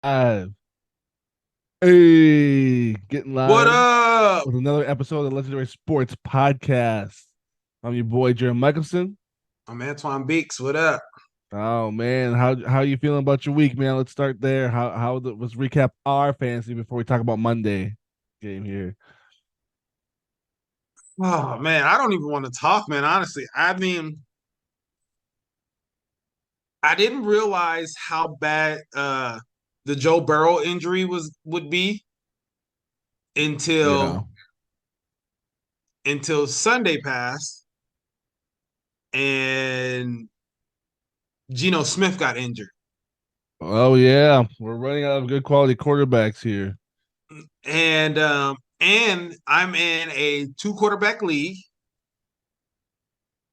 Hey, getting What live up? with another episode of the Legendary Sports Podcast. I'm your boy Jeremy Michelson. I'm Antoine Beeks. What up? Oh man, how you feeling about your week, man? Let's start there. Let's recap our fantasy before we talk about Monday game here. Oh man, I don't even want to talk, man. Honestly, I mean, I didn't realize how bad the Joe Burrow injury would be Yeah. until Sunday passed and Geno Smith got injured. Oh yeah, we're running out of good quality quarterbacks here. And I'm in a two quarterback league.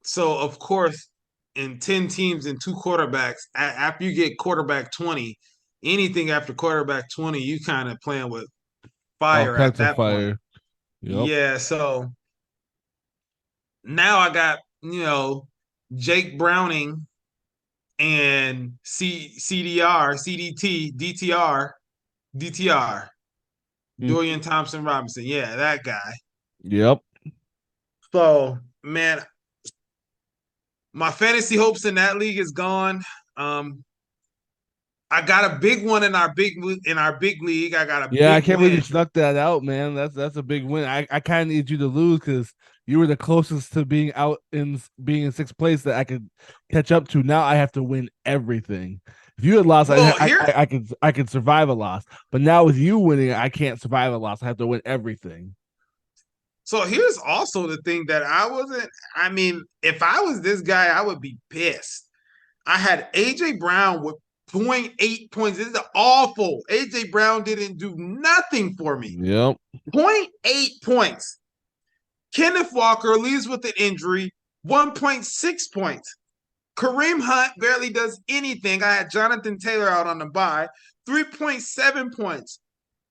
So of course, in 10 teams and two quarterbacks, after you get quarterback 20, anything after quarterback 20, you kind of playing with All fire at kinds of that point. fire. Yep. Yeah, so now I got, Jake Browning and CDR, CDT, DTR, DTR, Mhm. Dorian Thompson Robinson. Yeah, that guy. Yep. So, man, my fantasy hopes in that league is gone. Um, I got a big one in our big league. I got a Yeah, I big can't believe you win. snuck that out, man. That's a big win. I kind of need you to lose because you were the closest to being in sixth place that I could catch up to. Now I have to win everything. If you had lost, Well, here, I could survive a loss. But now with you winning, I can't survive a loss. I have to win everything. so here's also the thing that I wasn't. I mean, if I was this guy, I would be pissed. I had AJ Brown with point 0.8 points. This is awful. AJ Brown didn't do nothing for me. Yep. Point 0.8 points. Kenneth Walker leaves with an injury. 1.6 points. Kareem Hunt barely does anything. I had Jonathan Taylor out on the bye. 3.7 points.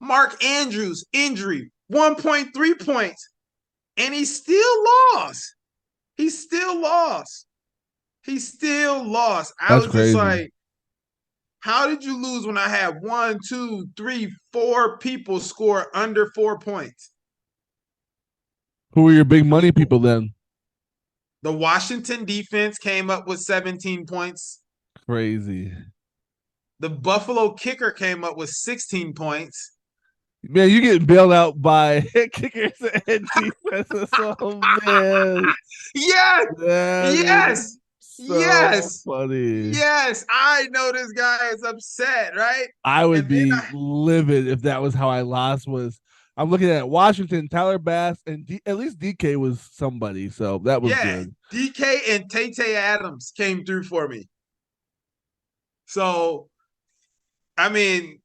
Mark Andrews, injury, 1.3 points. And he still lost. He still lost. He still lost. I That's was just crazy. like, how did you lose when I had one, two, three, four people score under 4 points? Who were your big I money mean, people then? the Washington defense came up with 17 points. Crazy. The Buffalo kicker came up with 16 points. Man, you getting bailed out by kickers and defenses. Oh man. Yes, That is yes, so yes, funny. yes. I know this guy is upset, right? I would And then be livid if that was how I lost. Was I'm looking at Washington, Tyler Bass, and at least DK was somebody, so that was yeah, good. DK and Tay Tay Adams came through for me. So I mean,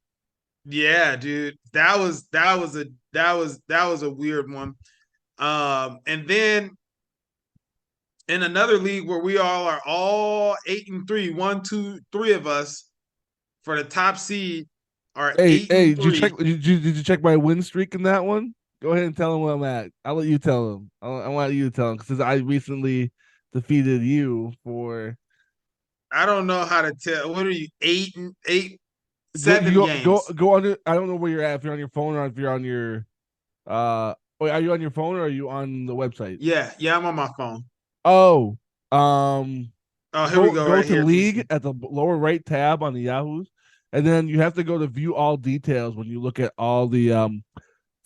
yeah, dude, that was a weird one. And then in another league where we all are all 8-3, one, two, three of us for the top seed are Hey, eight hey, and did you check? three. Did you check my win streak in that one? Go ahead and tell him where I'm at. I'll let you tell him. I want you to tell him because I recently defeated you for I don't know how to tell. What are you? Seven games. go on. I don't know where you're at. If you're on your phone or if you're on your wait, are you on your phone or are you on the website? Yeah, yeah, I'm on my phone. Oh, um, Oh, here we go, go right to here. Let me league see. at the lower right tab on the Yahoo's, and then you have to go to view all details when you look at all the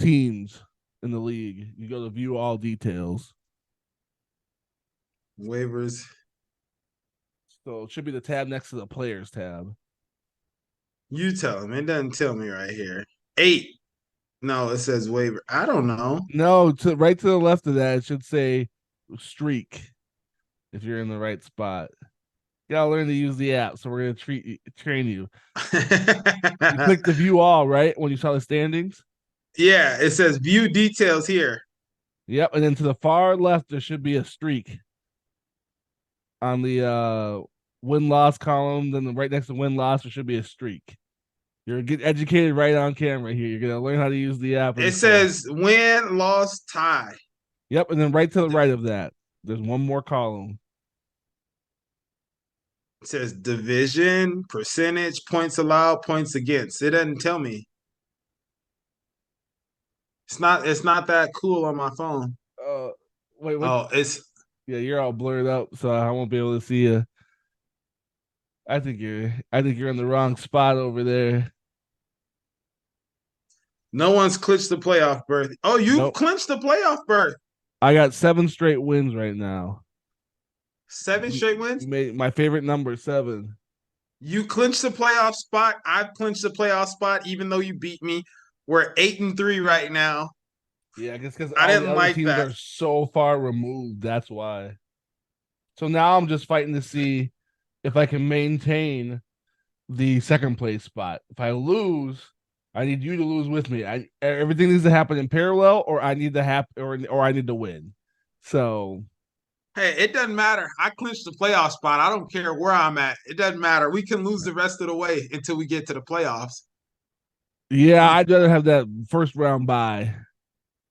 teams in the league. You go to view all details. Waivers. So it should be the tab next to the players tab. You tell him. It doesn't tell me right here. Eight. No, it says waiver. I don't know. No, to right to the left of that, it should say streak if you're in the right spot. You gotta learn to use the app, so we're gonna train you. You click the view all right when you saw the standings. Yeah, it says view details here. Yep, and then to the far left there should be a streak on the win loss column. Then right next to win loss there should be a streak. You're get educated right on camera here. You're gonna learn how to use the app It and stuff. says win, loss, tie. Yep, and then right to the right of that, there's one more column. It says division, percentage, points allowed, points against. It doesn't tell me. It's not that cool on my phone. Uh, wait, what? Oh, it's Yeah, you're all blurred up, so I won't be able to see you. I think you're in the wrong spot over there. no one's clinched the playoff berth. Oh, you've Nope. clinched the playoff berth. I got 7 straight wins right now. 7 straight wins. My favorite number, 7. You clinched the playoff spot. I've clinched the playoff spot, even though you beat me. We're 8-3 right now. Yeah, I guess because I all the didn't other like teams that. are so far removed. That's why. So now I'm just fighting to see if I can maintain the second place spot. If I lose, I need you to lose with me. Everything needs to happen in parallel, or I need to or I need to win. So Hey, it doesn't matter. I clinched the playoff spot. I don't care where I'm at. It doesn't matter. We can lose the rest of the way until we get to the playoffs. yeah, I'd rather have that first round bye.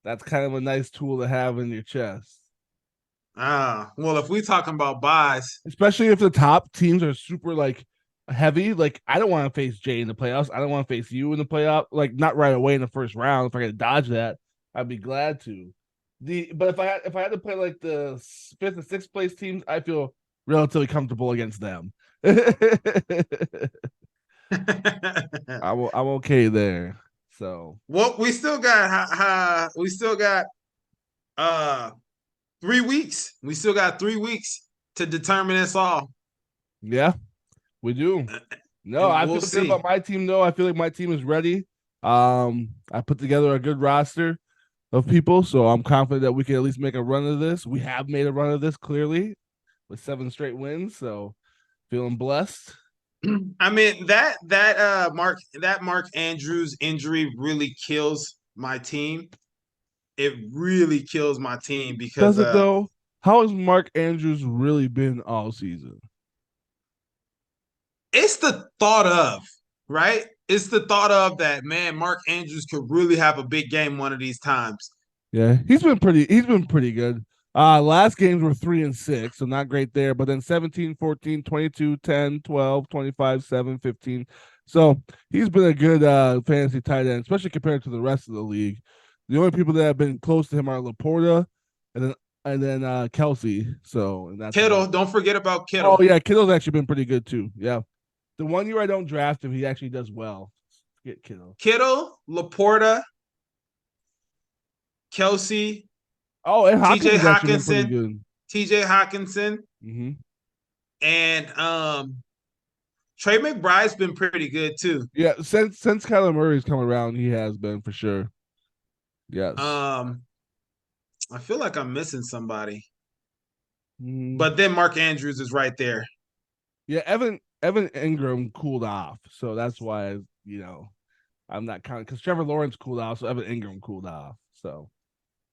That's kind of a nice tool to have in your chest. Well, if we talking about buys, Especially if the top teams are super like heavy. Like I don't want to face Jay in the playoffs. I don't want to face you in the playoff. Like not right away in the first round. If I could dodge that, I'd be glad to. But if I had to play like the fifth and sixth place teams, I feel relatively comfortable against them. I'm okay there. So well, we still got 3 weeks. We still got 3 weeks to determine this all. yeah, we do. No, And I we'll feel good see. about my team though. I feel like my team is ready. I put together a good roster of people, so I'm confident that we can at least make a run of this. We have made a run of this clearly with 7 straight wins, so feeling blessed. I mean Mark Andrews injury really kills my team. It really kills my team because Does it though? How has Mark Andrews really been all season? it's the thought of, right? It's the thought of that, man, Mark Andrews could really have a big game one of these times. Yeah, he's been pretty good. Last games were 3-6, so not great there, but then 17, 14, 22, 10, 12, 25, 7, 15. So he's been a good fantasy tight end, especially compared to the rest of the league. The only people that have been close to him are Laporta and then Kelsey. So and that's Kittle, about it. don't forget about Oh Kittle. yeah, Kittle's actually been pretty good too. Yeah. The one year I don't draft him, he actually does well. Get Kittle. Kittle, Laporta, Kelsey, Oh, and Hawkins TJ has actually been pretty Hawkinson, good. TJ Hawkinson, Mm-hmm. and Trey McBride's been pretty good too. Yeah, since Kyler Murray's come around, he has been for sure. Yes. Um, I feel like I'm missing somebody. Mm, But then Mark Andrews is right there. yeah, Evan Ingram cooled off, so that's why I'm not counting because Trevor Lawrence cooled off, so Evan Ingram cooled off. So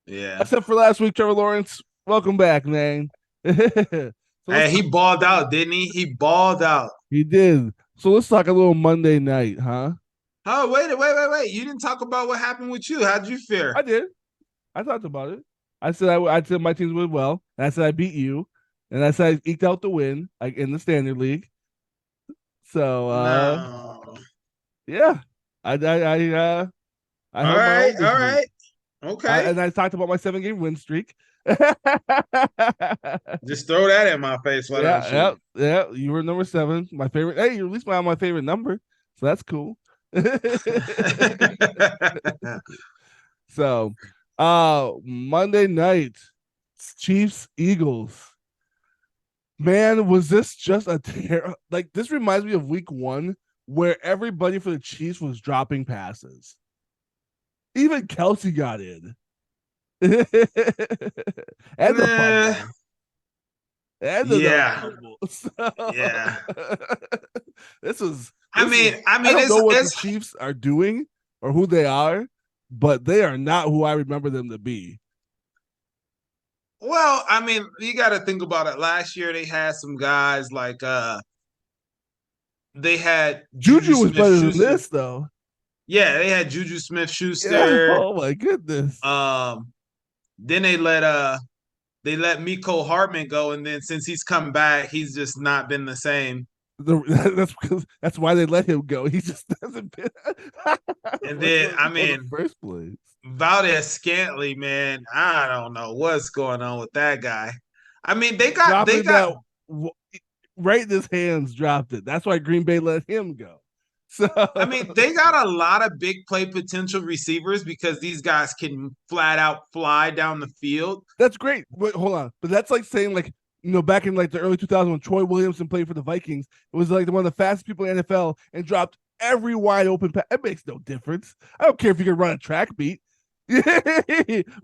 Yeah. except for last week, Trevor Lawrence, welcome back, man. So let's Hey, he talk. balled out, didn't he? He balled out. He did. So let's talk a little Monday night, huh? Oh, wait. You didn't talk about what happened with you. How'd you fare? I did. I talked about it. I said my teams went well, and I said I beat you, and I said I eked out the win like in the standard league. So No. yeah, I All held my right, own this all week. right. Okay. And I talked about my 7 game win streak. Just throw that in my face, why don't you? Yeah. You were number 7, my favorite. Hey, you at least my favorite number, so that's cool. So, Monday night, Chiefs Eagles. Man, was this just a like this reminds me of week 1 where everybody for the Chiefs was dropping passes. Even Kelsey got in. And the Nah, fumble. And another yeah, fumble. yeah. This is I this mean, is I I mean, don't know what the it's Chiefs are doing or who they are, but they are not who I remember them to be. well, I mean, you got to think about it. Last year they had some guys like they had Juju Juju was Smith better than Schuster. this though. Yeah, they had Juju Smith Yeah. Schuster. Oh my goodness. Um, then they let they let Miko Hartman go, and then since he's come back, he's just not been the same. That's why they let him go. He just doesn't fit. And Let then, him I go in the mean, first place. Valdez Scantley, man, I don't know what's going on with that guy. I mean, they Dropping got that right in his hands, dropped it. That's why Green Bay let him go. So I mean, they got a lot of big play potential receivers because these guys can flat out fly down the field. that's great. Wait, hold on. But that's like saying like back in like the early 2000s when Troy Williamson played for the Vikings, it was like one of the fastest people in the NFL and dropped every wide open pass. It makes no difference. I don't care if you can run a track beat. we ain't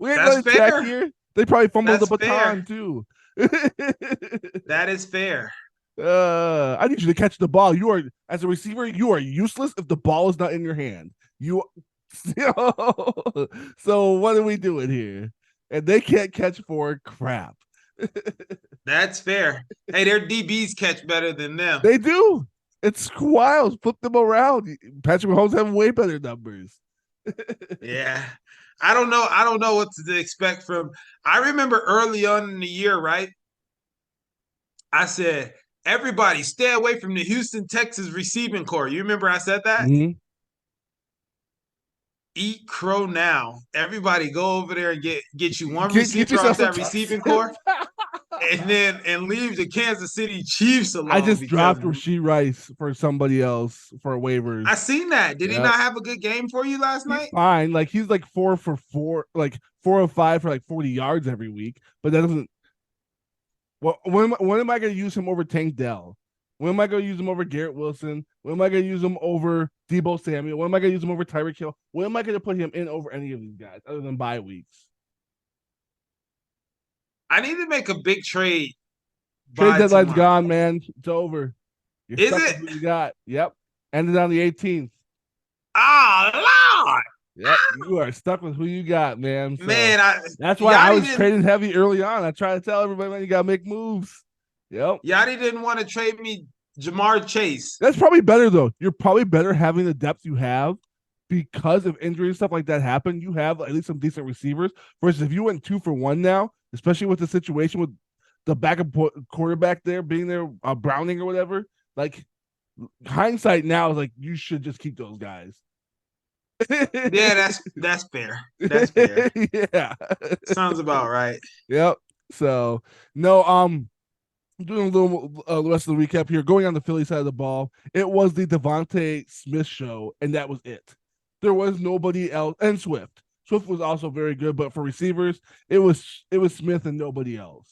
That's running track fair. here. They probably fumbled the That's baton fair. too. That is fair. I need you to catch the ball. You are, as a receiver, you are useless if the ball is not in your hand. You so what are we doing here? And they can't catch for crap. That's fair. Hey, their DBs catch better than them. They do. It's wild. Flip them around. Patrick Mahomes having way better numbers. Yeah. I don't know what to expect from. I remember early on in the year, right? I said, everybody stay away from the Houston, Texas receiving core. You remember I said that? Mhm. Eat crow now. Everybody go over there and get you one Get receiver off yourself some that touchdowns. receiving core and leave the Kansas City Chiefs I alone just because dropped Rasheed Rice for somebody else for waivers. I seen that. Did he Yep. not have a good game for you last He's night? fine. Like he's like 4 for 4, like 4 of 5 for like 40 yards every week. But that doesn't. Well, when am I going to use him over Tank Dell? When am I going to use him over Garrett Wilson? When am I going to use him over Debo Samuel? When am I going to use him over Tyreek Hill? When am I going to put him in over any of these guys other than bye weeks? I need to make a big trade Trade by deadline's tomorrow. gone, man. It's over. You're Is stuck with it? who you got. Yep. Ended on the 18th. Oh Lord. Yep. You are stuck with who you got, man. So Man, I that's why I Yachty was didn't trading heavy early on. I try to tell everybody, man, you got to make moves. Yep. Yachty didn't want to trade me Jamar Chase. That's probably better though. You're probably better having the depth you have because if injury and stuff like that happen. You have at least some decent receivers. Versus if you went 2 for 1 now, especially with the situation with the backup quarterback there being there, Browning or whatever. Like hindsight now is like you should just keep those guys. Yeah, that's fair. That's fair. Yeah. Sounds about right. Yep. So no, doing a little the rest of the recap here. Going on the Philly side of the ball, it was the Devontae Smith show, and that was it. There was nobody else, and Swift. Swift was also very good, but for receivers, it was Smith and nobody else.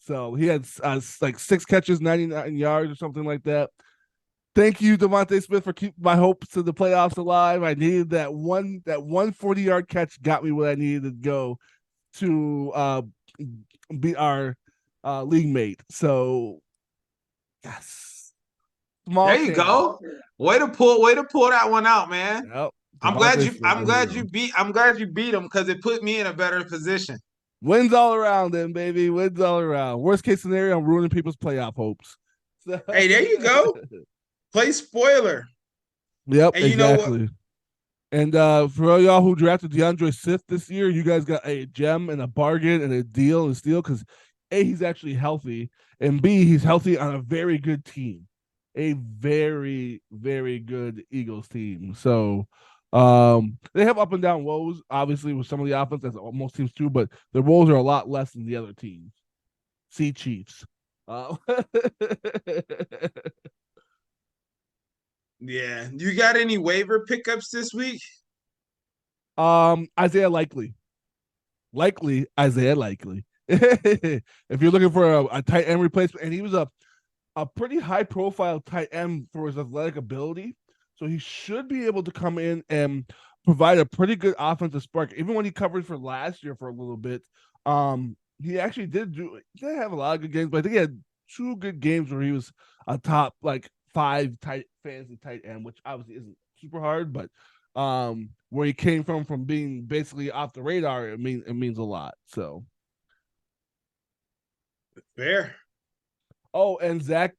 So he had like 6 catches, 99 yards, or something like that. Thank you, Devontae Smith, for keeping my hopes to the playoffs alive. I needed that 40-yard catch got me what I needed to go to beat our league mate. So yes, small There you change. go. Way to pull that one out, man. Yep. Devontae Smith, the hero. I'm glad you beat him because it put me in a better position. Wins all around, then baby. Wins all around. Worst case scenario, I'm ruining people's playoff hopes. So, Hey, there you go. Play spoiler. yep, And you know what? exactly. And for all y'all who drafted DeAndre Swift this year, you guys got a gem and a bargain and a deal and steal because A, he's actually healthy, and B, he's healthy on a very good team. A very, very good Eagles team. So they have up and down woes, obviously, with some of the offense, as most teams do, but the woes are a lot less than the other teams. See Chiefs. Yeah. You got any waiver pickups this week? Isaiah likely Isaiah Likely. If you're looking for a tight end replacement, and he was a pretty high profile tight end for his athletic ability, so he should be able to come in and provide a pretty good offensive spark. Even when he covered for last year for a little bit, he actually did have a lot of good games, but I think he had 2 good games where he was a top like 5 tight fantasy tight end, which obviously isn't super hard, but where he came from being basically off the radar, it means a lot. So Fair. oh, and Zach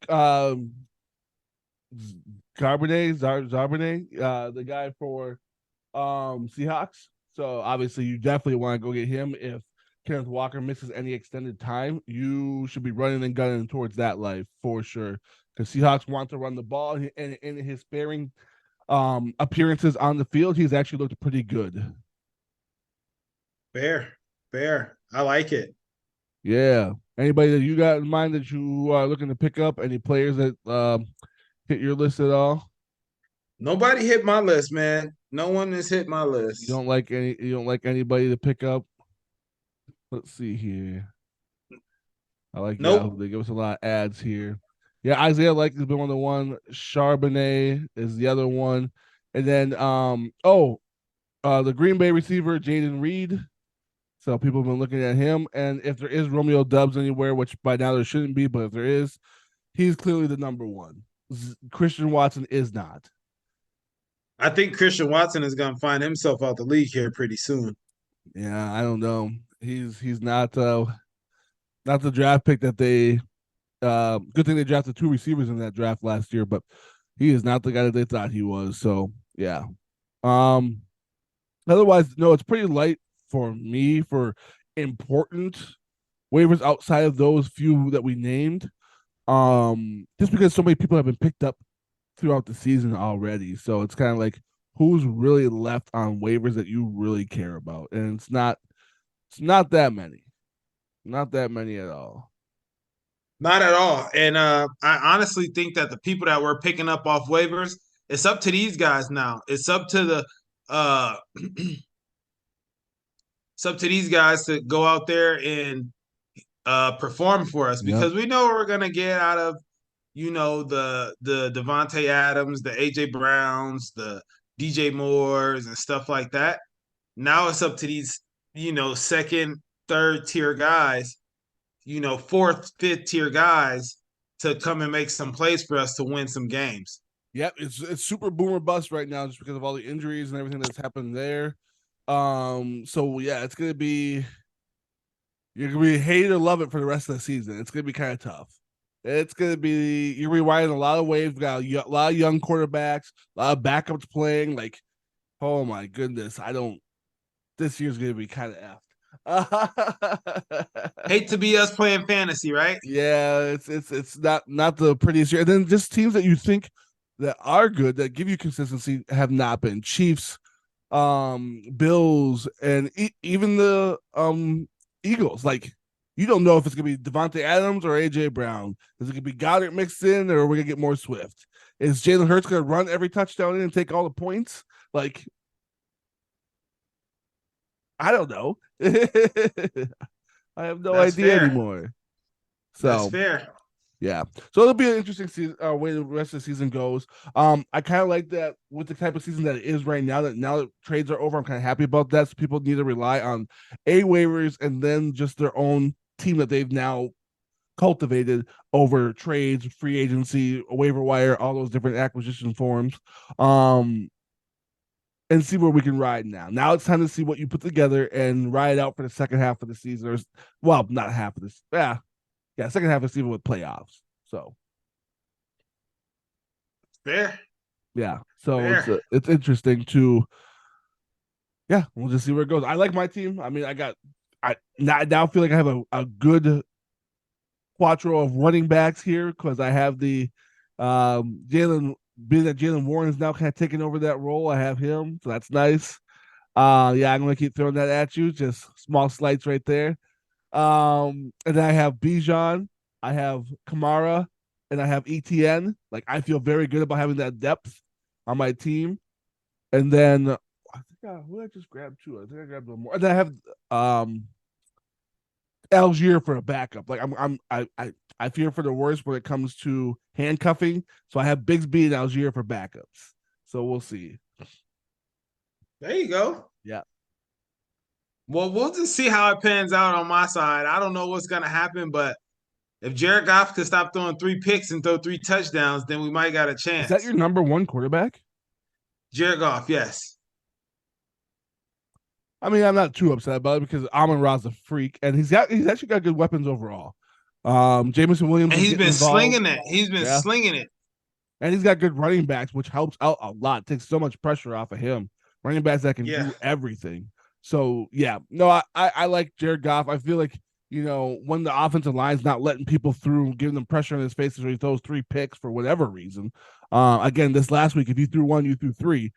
Charbonnet, the guy for Seahawks. So obviously you definitely want to go get him if Kenneth Walker misses any extended time, you should be running and gunning towards that life for sure. Because Seahawks want to run the ball, and in his sparing appearances on the field, he's actually looked pretty good. Fair, fair. I like it. Yeah. Anybody that you got in mind that you are looking to pick up? Any players that hit your list at all? Nobody hit my list, man. No one has hit my You list. don't like any? You don't like anybody to pick up? Let's see here. I like Yahoo. Nope. They give us a lot of ads here. Yeah, Isaiah Like has been one of the one. Charbonnet is the other one, and then the Green Bay receiver Jaden Reed. So people have been looking at him, and if there is Romeo Dubs anywhere, which by now there shouldn't be, but if there is, he's clearly the number one. Christian Watson is not. I think Christian Watson is going to find himself out the league here pretty soon. Yeah, I don't know. He's not the draft pick that they. Good thing they drafted two receivers in that draft last year, but he is not the guy that they thought he was. So yeah. Um. Otherwise, no, it's pretty light for me for important waivers outside of those few that we named. Just because so many people have been picked up throughout the season already, so it's kind of like who's really left on waivers that you really care about, and it's not that many, not that many at all. Not at all. And I honestly think that the people that we're picking up off waivers, it's up to these guys now. It's up to the it's up to these guys to go out there and perform for us Yep. because we know what we're gonna get out of the Devontae Adams, the AJ Browns, the DJ Moores, and stuff like that. Now it's up to these second, third tier guys, fourth, fifth tier guys to come and make some plays for us to win some games. Yep, it's super boomer bust right now just because of all the injuries and everything that's happened there. So yeah, it's gonna be you're gonna be hate or love it for the rest of the season. It's gonna be kind of tough. It's gonna be you're rewriting a lot of waves. We got a lot of young quarterbacks, a lot of backups playing. Like, oh my goodness, I don't. This year's gonna be kind of effed. Hate to be us playing fantasy, right? Yeah, it's not the prettiest year. And then just teams that you think that are good that give you consistency have not been. Chiefs, Bills, and even the Eagles. Like you don't know if it's gonna be Devontae Adams or AJ Brown. Is it gonna be Goddard mixed in, or are we gonna get more Swift? Is Jalen Hurts gonna run every touchdown in and take all the points? Like I don't know. I have no That's idea fair. anymore. That's So fair. yeah, so it'll be an interesting season, way the rest of the season goes. I kind of like that with the type of season that it is right now. That trades are over, I'm kind of happy about that. So people need to rely on waivers and then just their own team that they've now cultivated over trades, free agency, waiver wire, all those different acquisition forms. And see where we can ride now. Now it's time to see what you put together and ride out for the second half of the season. Or, well, not half of this. Yeah, second half of the season with playoffs. So Fair. yeah, so Fair. it's interesting to yeah. We'll just see where it goes. I like my team. I mean, I now feel like I have a good quattro of running backs here because I have the Jalen being that Jalen Warren is now kind of taking over that role. I have him, so that's nice. Yeah, I'm gonna keep throwing that at you. Just small slights right there. And then I have Bijan, I have Kamara, and I have ETN. Like I feel very good about having that depth on my team. And then I think who did I just grab two? I think I grabbed one more. And then I have Algier for a backup. Like I fear for the worst when it comes to handcuffing. So I have Bigsby and Algier for backups. So we'll see. There you go. Yeah. Well, we'll just see how it pans out on my side. I don't know what's going to happen, but if Jared Goff could stop throwing 3 picks and throw 3 touchdowns, then we might got a Is that chance. your number one quarterback? Jared Goff, yes. I mean, I'm not too upset about it because Amon Ra's a freak, and he's actually got good weapons overall. Jameson Williams And is he's getting been involved. slinging it. He's been Yeah, slinging it. and he's got good running backs, which helps out a lot. Takes so much pressure off of him. Running backs that can Yeah. do everything. So yeah, no, I like Jared Goff. I feel like when the offensive line's not letting people through, giving them pressure on his faces, or he throws 3 picks for whatever reason. Again, this last week, if you threw one, you threw three.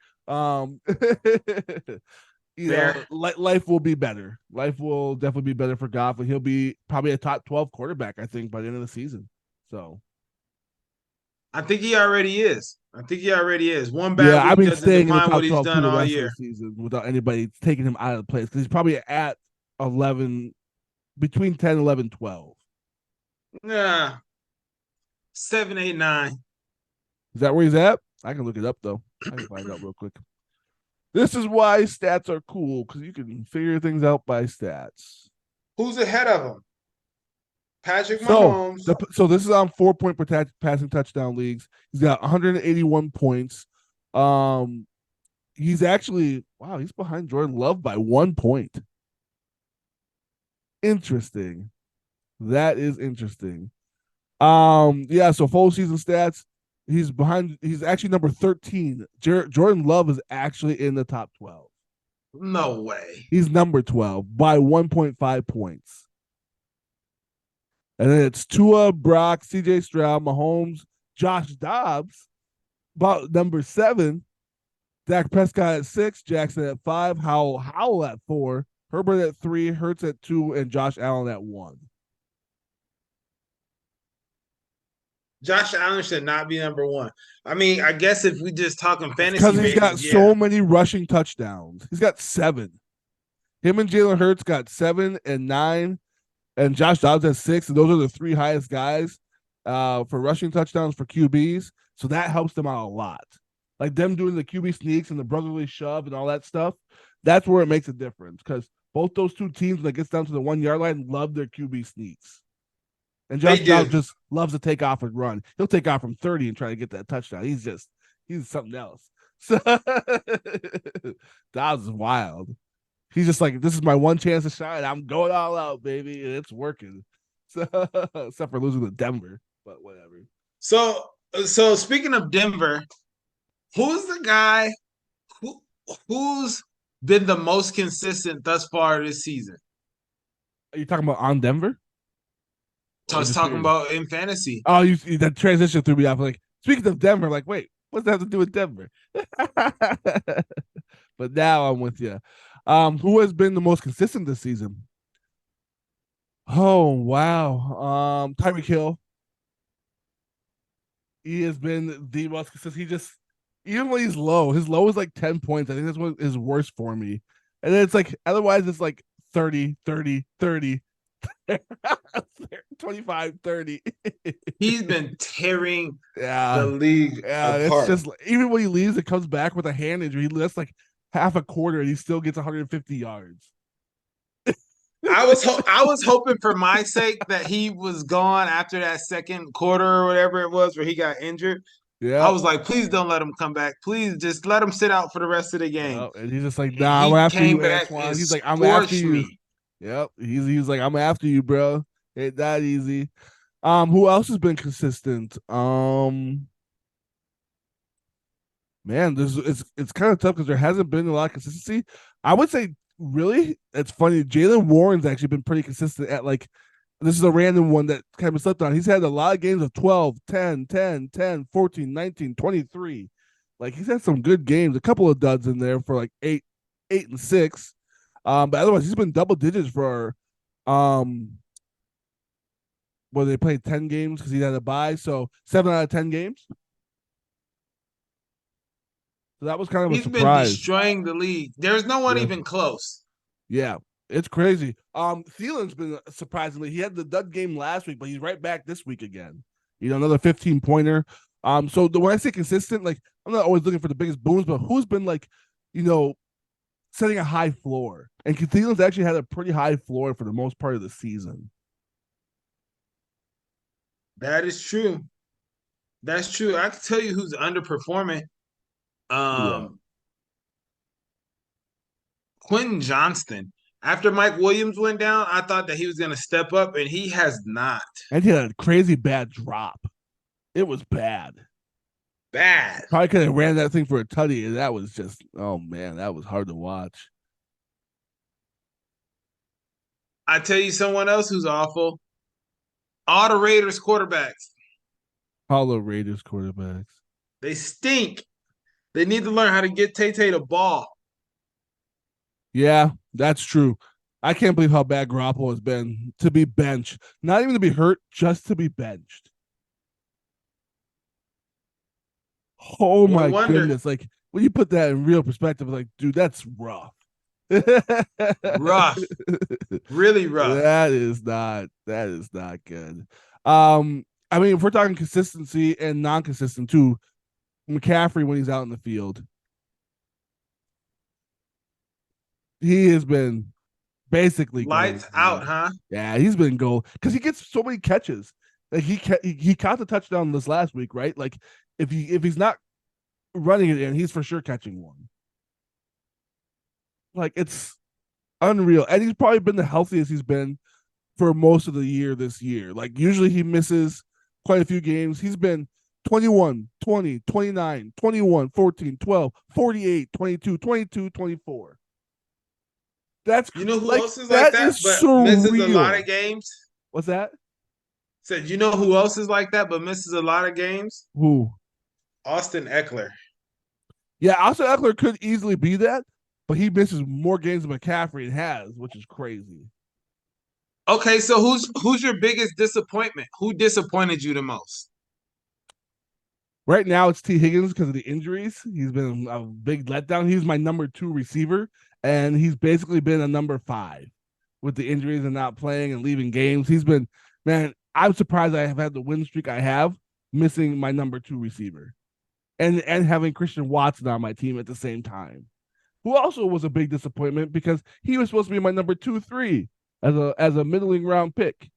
Fair. Life will be better. Life will definitely be better for Goff, and he'll be probably a top 12 quarterback, I think, by the end of the season. So I think he already is. I think he already is. One yeah, bad I week mean, doesn't staying in the define what top he's 12 through done the all rest of year. the season without anybody taking him out of the place, because he's probably at 11, between 10, 11, 12. Yeah, 7, 8, 9. Is that where he's at? I can look it up though. I can find out real quick. This is why stats are cool, because you can figure things out by stats. Who's ahead of him? Patrick So Mahomes. so this is on 4 point passing touchdown leagues. He's got 181 points. He's actually he's behind Jordan Love by 1 point. Interesting. That is interesting. Yeah, so full season stats. He's behind. He's actually number 13. Jordan Love is actually in the top 12. No way. He's number 12 by 1.5 points. And then it's Tua, Brock, CJ Stroud, Mahomes, Josh Dobbs, about number 7. Dak Prescott at 6, Jackson at 5, Howell at 4, Herbert at 3, Hurts at 2, and Josh Allen at 1. Josh Allen should not be number one. I mean, I guess if we just talking It's because fantasy he's got basis, yeah. so many rushing touchdowns. He's got 7. Him and Jalen Hurts got 7 and 9, and Josh Dobbs has 6. And those are the 3 highest guys for rushing touchdowns for QBs. So that helps them out a lot. Like them doing the QB sneaks and the brotherly shove and all that stuff. That's where it makes a difference, because both those two teams, when it gets down to the 1 yard line, love their QB sneaks. And They Josh Dobbs do. just loves to take off and run. He'll take off from 30 and try to get that touchdown. He's something else. So Dobbs is wild. He's just like, this is my one chance to shine. I'm going all out, baby, and it's working. So except for losing to Denver, but whatever. So speaking of Denver, who's the guy who who's been the most consistent thus far this season? Are you talking about on Denver? So I Or was just talking period? about in fantasy. Oh, that transition threw me off. Like, speaking of Denver, like, wait, what's that have to do with Denver? But now I'm with you. Who has been the most consistent this season? Oh wow. Tyreek Hill. He has been the most consistent. He just, even when he's low, his low is like 10 points. I think that's what is worse for me. And then it's like, otherwise it's like 30, 30, 30, 25, 30. He's been tearing the Yeah. league Yeah. It's apart. just, even when he leaves, it comes back with a hand injury. He lets like half a quarter and he still gets 150 yards. I was hoping for my sake that he was gone after that second quarter or whatever it was where he got injured. I Yep. was like, please don't let him come back. Please just let him sit out for the rest of the game. Yep. And he's just like, And nah, I'm he after came you, back and Antoine. He's like, I'm after scorched you. me. Yep. He's like, I'm after you, bro. Ain't that easy. Who else has been consistent? Man, it's kind of tough because there hasn't been a lot of consistency. I would say, really, it's funny. Jalen Warren's actually been pretty consistent at, like, this is a random one that kind of slipped on. He's had a lot of games of 12, 10, 10, 10, 14, 19, 23. Like, he's had some good games, a couple of duds in there for like 8 and 6. But otherwise, he's been double digits for where they played 10 games because he had a bye. So 7 out of 10 games. So that was kind of a He's been surprise. destroying the league. There's no one Yeah. even close. Yeah. It's crazy. Thielen's been surprisingly. He had the dud game last week, but he's right back this week again. Another 15 pointer. So when I say consistent, like, I'm not always looking for the biggest booms, but who's been like, you know, setting a high floor? And Thielen's actually had a pretty high floor for the most part of the season. That is true. That's true. I can tell you who's underperforming. Yeah. Um, Quentin Johnston. After Mike Williams went down, I thought that he was going to step up, and he has not. And he had a crazy bad drop. It was bad. Bad. Probably could have ran that thing for a tutty, and that was just, oh man, that was hard to watch. I tell you someone else who's awful. All the Raiders quarterbacks. Paulo Raiders quarterbacks. They stink. They need to learn how to get Tay the ball. Yeah, that's true. I can't believe how bad Garoppolo has been to be benched. Not even to be hurt, just to be benched. Oh Boy my wonder. goodness. Like when you put that in real perspective, like, dude, that's rough. Rough. Really rough. That is not good. I mean, if we're talking consistency and non-consistent too, McCaffrey when he's out in the field, he has been basically gold Lights for out, me. huh? Yeah, he's been gold because he gets so many catches. Like he caught the touchdown this last week, right? Like if he's not running it in, he's for sure catching one. Like it's unreal, and he's probably been the healthiest he's been for most of the year this year. Like usually he misses quite a few games. He's been 21, 20, 29, 21, 14, 12, 48, 22, 22, 24. That's You know who like else is like that that, is but misses a lot surreal. of games? What's that? Said, you know who else is like that, but misses a lot of games? Who? Austin Eckler. Yeah, Austin Eckler could easily be that, but he misses more games than McCaffrey has, which is crazy. Okay, so who's your biggest disappointment? Who disappointed you the most? Right now, it's T. Higgins because of the injuries. He's been a big letdown. He's my number 2 receiver, and he's basically been a number 5 with the injuries and not playing and leaving games. He's been, man, I'm surprised I have had the win streak I have, missing my number 2 receiver and having Christian Watson on my team at the same time, who also was a big disappointment because he was supposed to be my number 2-3 as a middling round pick.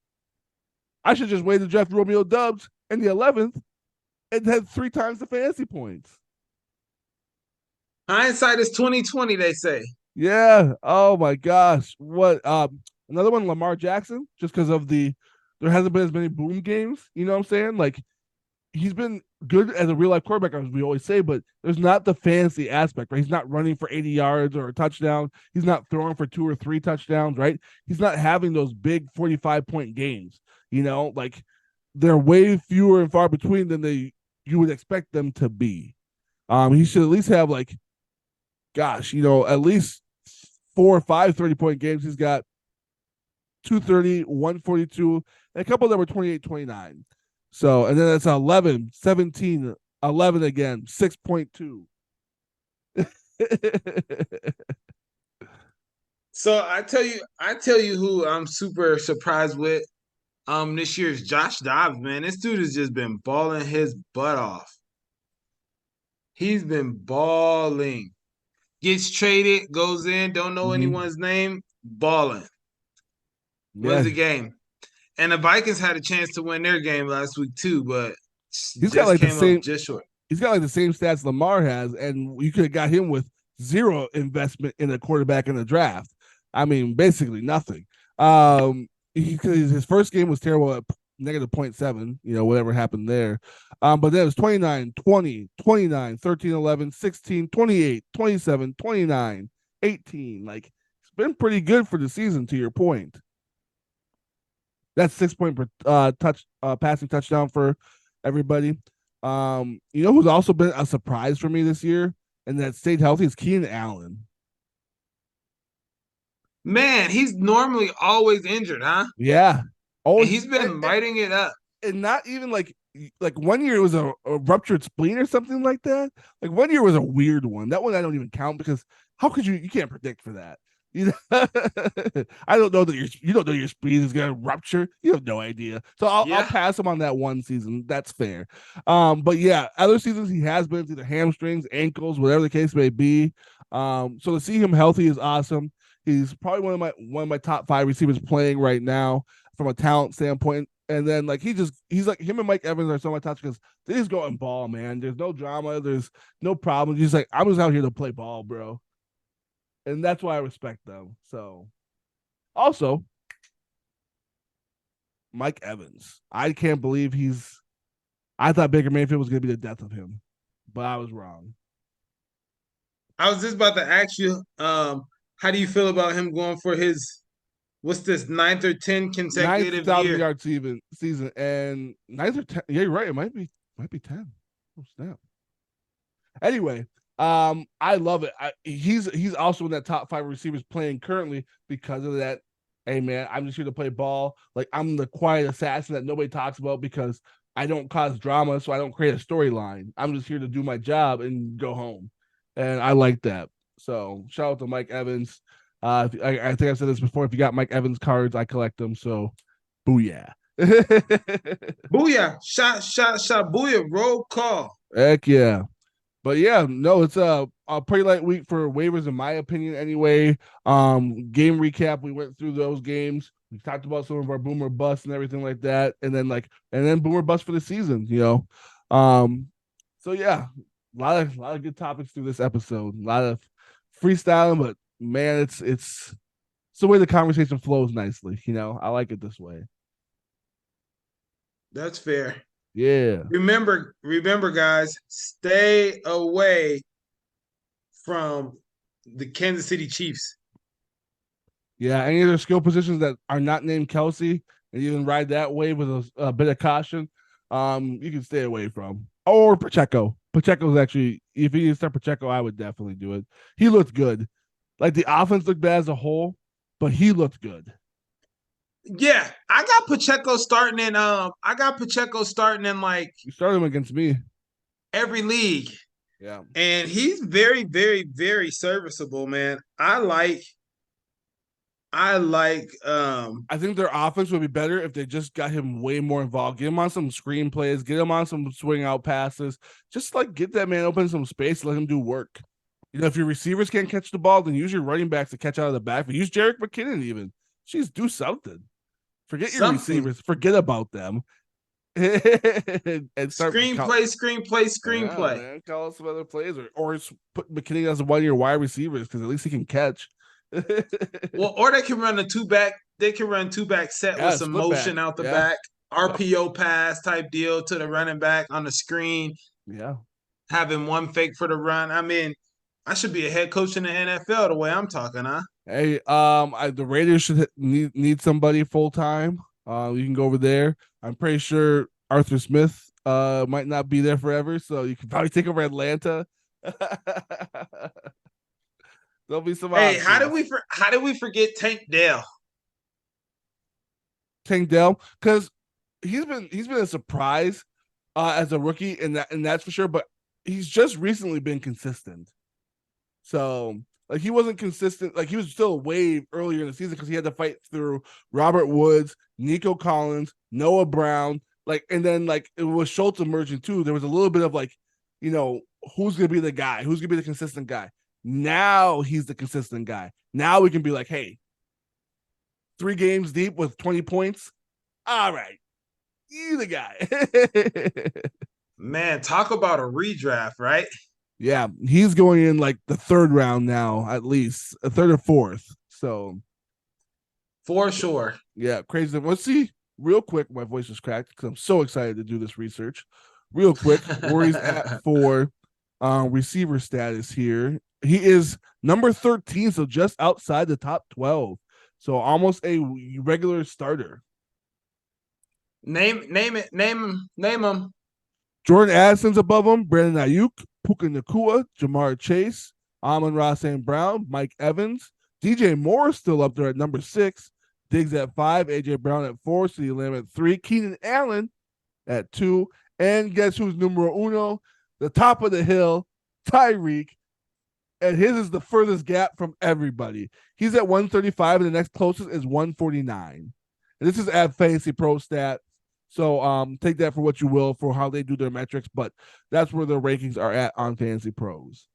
I should just wait to draft Romeo Dubs in the 11th and had 3 times the fantasy points. Hindsight is 2020, they say. Yeah. Oh my gosh. What? Another one, Lamar Jackson, just because of there hasn't been as many boom games. You know what I'm saying? Like he's been good as a real life quarterback, as we always say, but there's not the fancy aspect, right? He's not running for 80 yards or a touchdown. He's not throwing for 2 or 3 touchdowns, right? He's not having those big 45-point games. Like they're way fewer and far between than you would expect them to be. He should at least have like, gosh, at least 4 or 5 30-point games. He's got 230, 142, and a couple of them were 28, 29. So, and then it's 11, 17, 11 again, 6.2. So I tell you who I'm super surprised with. This year's Josh Dobbs, man. This dude has just been balling his butt off. He's been balling. Gets traded, goes in, don't know Mm-hmm. anyone's name, balling. Wins Yeah, the game. And the Vikings had a chance to win their game last week too, but he's got just like the came up same. just short. He's got like the same stats Lamar has, and you could have got him with zero investment in a quarterback in the draft. I mean, basically nothing. His first game was terrible at negative -0.7, whatever happened there. But then it was 29, 20, 29, 13, 11, 16, 28, 27, 29, 18. Like, it's been pretty good for the season, to your point. That's 6 point per passing touchdown for everybody. Who's also been a surprise for me this year and that stayed healthy is Keenan Allen. Man, he's normally always injured, huh? Yeah. And Always he's been lighting it up. and not even like one year it was a ruptured spleen or something like that. Like one year was a weird one. That one I don't even count because how could you can't predict for that. I don't know that you don't know your spleen is gonna rupture. You have no idea. So I'll Yeah. pass him on that one season. That's fair. But yeah, other seasons he has been through the hamstrings, ankles, whatever the case may be. So to see him healthy is awesome. He's probably one of my top 5 receivers playing right now from a talent standpoint. And then like he's like him and Mike Evans are so much touch because they just go and ball, man. There's no drama, there's no problem. He's like, I'm just out here to play ball, bro. And that's why I respect them. So also Mike Evans. I can't believe I thought Baker Mayfield was gonna be the death of him, but I was wrong. I was just about to ask you, how do you feel about him going for his What's this, 9th or 10 Ninth consecutive 1,000-yard season, and ninth or 10. Yeah, you're right. It might be 10. Oh snap! Anyway, I love it. He's also in that top 5 receivers playing currently because of that. Hey man, I'm just here to play ball. Like I'm the quiet assassin that nobody talks about because I don't cause drama, so I don't create a storyline. I'm just here to do my job and go home, and I like that. So shout out to Mike Evans. I think I said this before. If you got Mike Evans cards, I collect them. So, booyah! Booyah. Shot, booyah. Roll call. Heck yeah! But yeah, no, it's a pretty light week for waivers in my opinion. Anyway, game recap. We went through those games. We talked about some of our boomer busts and everything like that, and then boomer bust for the season. So yeah, a lot of good topics through this episode. A lot of freestyling, but man, it's the way the conversation flows nicely. I like it this way. That's fair. Yeah. Remember, guys, stay away from the Kansas City Chiefs. Yeah, any other skill positions that are not named Kelsey, and you can ride that wave with a bit of caution, you can stay away from. Or Pacheco. Pacheco's actually, if you start Pacheco, I would definitely do it. He looked good. Like the offense looked bad as a whole, but he looked good. Yeah, I got Pacheco starting in like You started him against me. every league. Yeah. And he's very, very, very serviceable, man. I think their offense would be better if they just got him way more involved. Get him on some screen plays, get him on some swing out passes. Just like get that man open some space, let him do work. If your receivers can't catch the ball, then use your running backs to catch out of the back. But use Jerick McKinnon even. Jeez, do something. Forget your receivers. Forget about them. and start screenplay. Man, call us some other plays, or put McKinney as one of your wide receivers because at least he can catch. Well, or they can run a two-back. They can run two-back set with some motion out the back, RPO pass type deal to the running back on the screen. Yeah, having one fake for the run. I mean, I should be a head coach in the NFL the way I'm talking, huh? Hey, the Raiders should need somebody full time. You can go over there. I'm pretty sure Arthur Smith might not be there forever, so you can probably take over Atlanta. There'll be some. Hey, how did we forget Tank Dell? Tank Dell, because he's been a surprise as a rookie, and that's for sure. But he's just recently been consistent. So like he wasn't consistent. Like he was still a wave earlier in the season because he had to fight through Robert Woods, Nico Collins, Noah Brown, and then it was Schultz emerging too. There was a little bit of who's gonna be the guy, who's gonna be the consistent guy. Now he's the consistent guy. Now we can be like, hey, 3 games deep with 20 points. All right, you the guy. Man, talk about a redraft, right? Yeah, he's going in the 3rd round now, at least a 3rd or 4th. So for sure. Yeah, crazy. Let's see real quick. My voice is cracked because I'm so excited to do this research. Real quick, where he's at for receiver status here. He is number 13, so just outside the top 12. So almost a regular starter. Name him. Jordan Addison's above him. Brandon Ayuk, Puka Nacua, Jamar Chase, Amon-Ra St. Brown, Mike Evans. DJ Moore is still up there at number 6. Diggs at 5, AJ Brown at 4, CeeDee Lamb at 3, Keenan Allen at 2, and guess who's numero uno? The top of the hill, Tyreek, and his is the furthest gap from everybody. He's at 135, and the next closest is 149. And this is at Fantasy Pro Stats. So take that for what you will for how they do their metrics, but that's where their rankings are at on Fantasy Pros.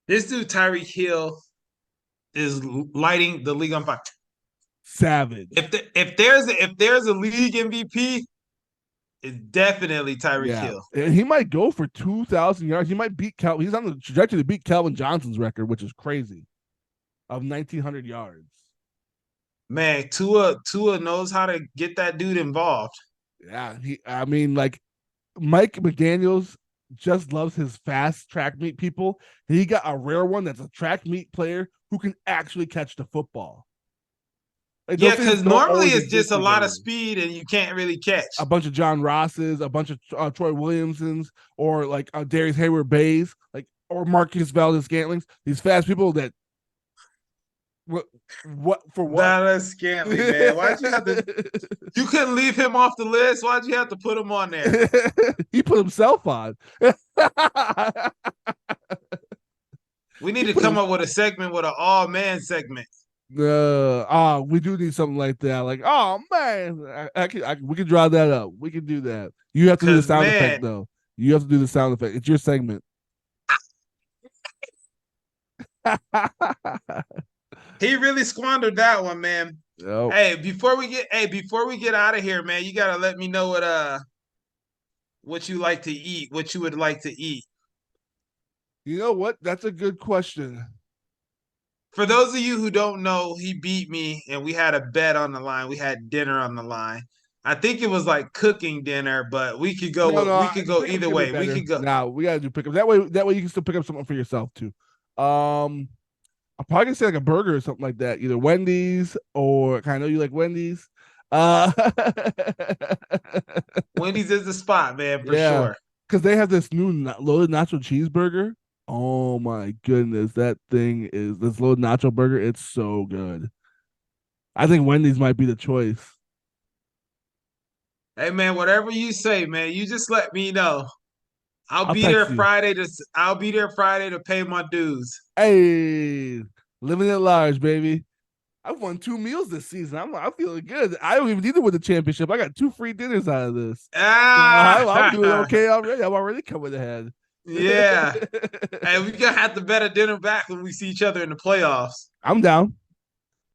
This dude, Tyreek Hill, is lighting the league on fire. Savage. If there's a league MVP, it's definitely Tyreek Hill. And he might go for 2,000 yards. He might beat He's on the trajectory to beat Calvin Johnson's record, which is crazy, of 1,900 yards. Man, Tua knows how to get that dude involved. Yeah, Mike McDaniels just loves his fast track meet people. And he got a rare one that's a track meet player who can actually catch the football. Like Yeah, those things because don't normally always it's just exist a lot of together. speed and you can't really catch. A bunch of John Rosses, a bunch of Troy Williamsons, or like Darius Hayward Bays, like or Marcus Valdez Scantlings. These fast people that what for what? That's Scantley, man. Why'd you have to? You couldn't leave him off the list. Why'd you have to put him on there? He put himself on. We need He to put come him. up with a segment with an all man segment. We do need something like that. Like, oh man, we can draw that up. We can do that. You have to do the Cause sound effect man, though. You have to do the sound effect. It's your segment. he really squandered that one, man. Yep. Before we get out of here, man, you gotta let me know what you like to eat, what you would like to eat. You know what? That's a good question. For those of you who don't know, he beat me and we had a bet on the line. We had dinner on the line. I think it was like cooking dinner, but No, no, we could go pickups either can be way. We better. could go Now we gotta do pickups. That way you can still pick up something for yourself too. I'm probably gonna say like a burger or something like that. Either Wendy's or I know you like Wendy's. Uh, Wendy's is the spot, man, for yeah, sure. because they have this new loaded nacho cheeseburger. Oh my goodness, that thing is this loaded nacho burger. It's so good. I think Wendy's might be the choice. Hey man, whatever you say, man, you just let me know. I'll text you. I'll be there Friday to pay my dues. Hey, living at large, baby. I've won 2 meals this season. I'm feeling good. I don't even need to win the championship. I got 2 free dinners out of this. So I'm doing Ah, okay already. I'm already coming ahead. yeah. Hey, we gonna have to bet a dinner back when we see each other in the playoffs. I'm down.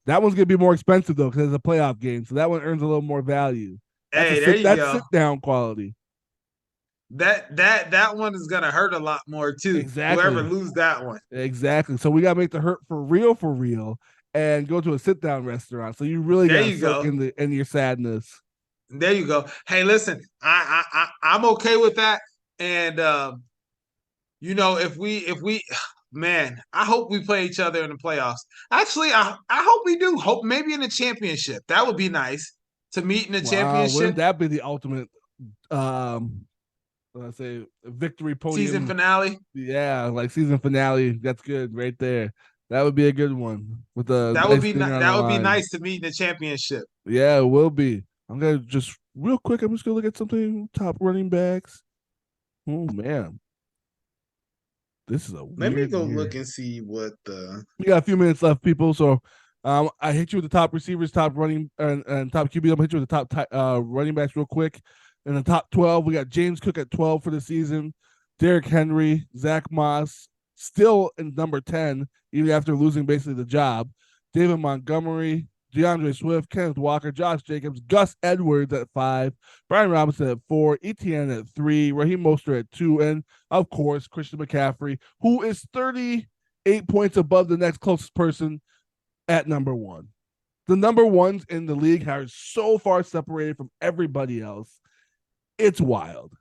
That one's gonna be more expensive though because it's a playoff game, so that one earns a little more value. Hey, there you That's go. sit down quality. That one is gonna hurt a lot more too. Whoever Exactly. lose that one. Exactly. So we gotta make the hurt for real, and go to a sit down restaurant. So you really There gotta you soak go. in your sadness. There you go. Hey, listen, I'm okay with that. And if we man, I hope we play each other in the playoffs. Actually, I hope we do. Hope maybe in the championship. That would be nice to meet in the Wow, championship wouldn't that be the ultimate I say victory season podium? finale. Yeah, like season finale. That's good right there. That would be a good one with a nice dinner on the That would be line. nice to meet in the championship. Yeah, it will be. I'm gonna just real quick. I'm just gonna look at something. Top running backs. Oh man, this is a Let me weird go look year. and see what the We got a few minutes left, people. So, I hit you with the top receivers, top running, and top QB. I'm gonna hit you with the top running backs real quick. In the top 12, we got James Cook at 12 for the season. Derrick Henry, Zach Moss, still in number 10, even after losing basically the job. David Montgomery, DeAndre Swift, Kenneth Walker, Josh Jacobs, Gus Edwards at 5, Brian Robinson at 4, Etienne at 3, Raheem Mostert at 2, and of course, Christian McCaffrey, who is 38 points above the next closest person at number 1. The number ones in the league are so far separated from everybody else. It's wild.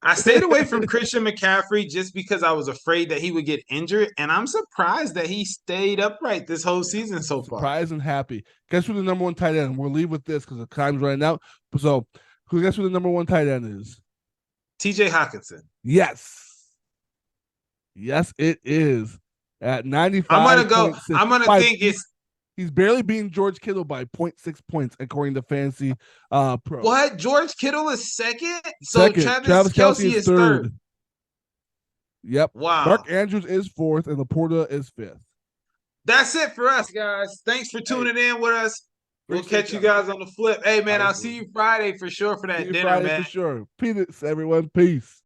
I stayed away from Christian McCaffrey just because I was afraid that he would get injured, and I'm surprised that he stayed upright this whole Yeah. season so far. Surprised and happy. Guess who the number 1 tight end? We'll leave with this because the time's running out. So, guess who the number 1 tight end is? TJ Hawkinson. Yes. Yes, it is. At 95.6. I'm gonna think it's He's barely beating George Kittle by 0.6 points, according to Fantasy Pro. what? George Kittle is second? So Second, Travis Kelce Kelsey is is third. third. Yep. Wow. Mark Andrews is fourth, and Laporta is fifth. That's it for us, guys. Thanks for tuning in with us. We'll catch you guys on the flip. Hey, man, I'll see you Friday for sure for that dinner, Friday man. for sure. Peace, everyone. Peace.